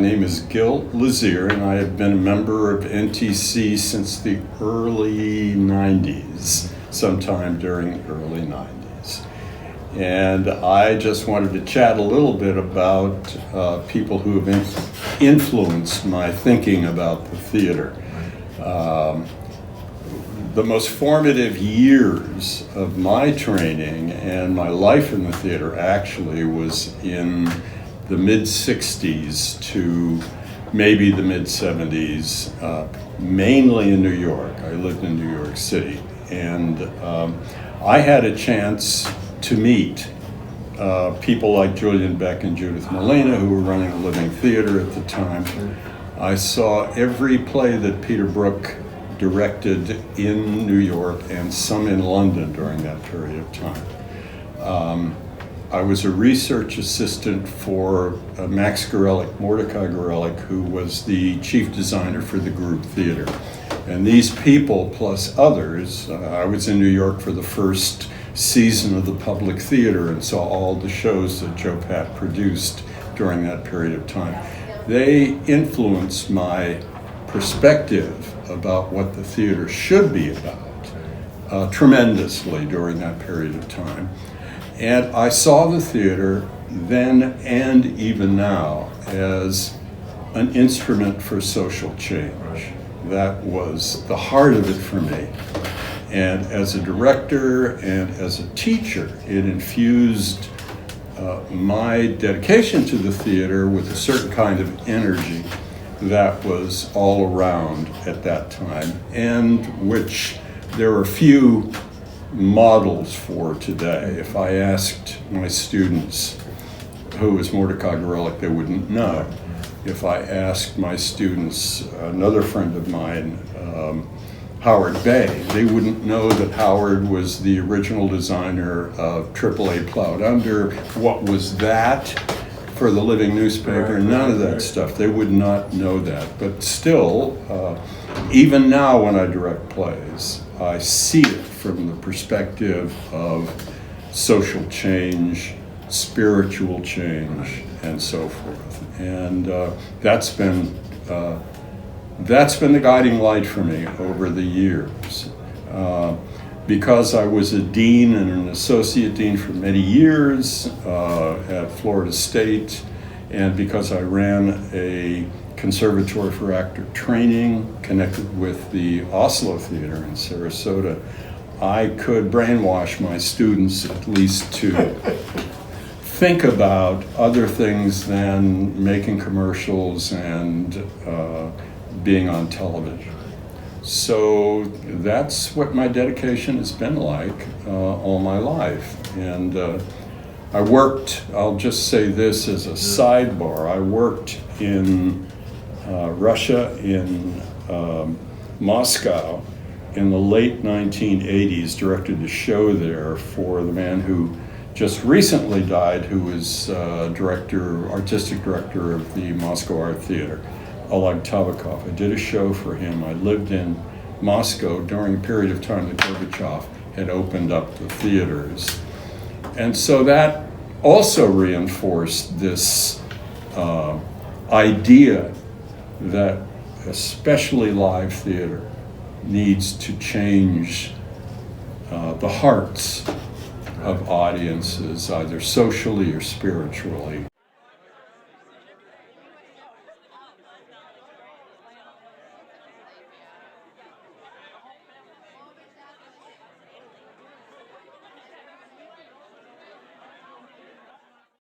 name is Gil Lazier, and I have been a member of NTC since the early 90s, sometime during the early 90s. And I just wanted to chat a little bit about people who have influenced my thinking about the theater. The most formative years of my training and my life in the theater actually was in the mid-60s to maybe the mid-70s, mainly in New York. I lived in New York City, and I had a chance to meet people like Julian Beck and Judith Molina, who were running a living theater at the time. I saw every play that Peter Brook directed in New York and some in London during that period of time. I was a research assistant for Max Gorelick, Mordecai Gorelick, who was the chief designer for the group theater. And these people, plus others, I was in New York for the first season of the Public Theater and saw all the shows that Joe Patt produced during that period of time. They influenced my perspective about what the theater should be about tremendously during that period of time. And I saw the theater then and even now as an instrument for social change. That was the heart of it for me. And as a director and as a teacher, it infused my dedication to the theater with a certain kind of energy that was all around at that time, and which there are few models for today. If I asked my students who was Mordecai Gorelick, they wouldn't know. If I asked my students, another friend of mine, Howard Bay, they wouldn't know that Howard was the original designer of AAA Plowed Under. What was that for the Living Newspaper? None of that stuff. They would not know that. But still, even now when I direct plays, I see it from the perspective of social change, spiritual change, and so forth. And that's been the guiding light for me over the years. Because I was a dean and an associate dean for many years at Florida State, and because I ran a conservatory for actor training connected with the Oslo Theater in Sarasota, I could brainwash my students at least to think about other things than making commercials and being on television. So that's what my dedication has been like all my life. And I worked, I'll just say this as a sidebar, I worked in Russia, in Moscow, in the late 1980s, directed a show there for the man who just recently died, who was artistic director of the Moscow Art Theater, Oleg Tabakov. I did a show for him. I lived in Moscow during a period of time that Gorbachev had opened up the theaters. And so that also reinforced this idea that especially live theater needs to change the hearts of audiences, either socially or spiritually.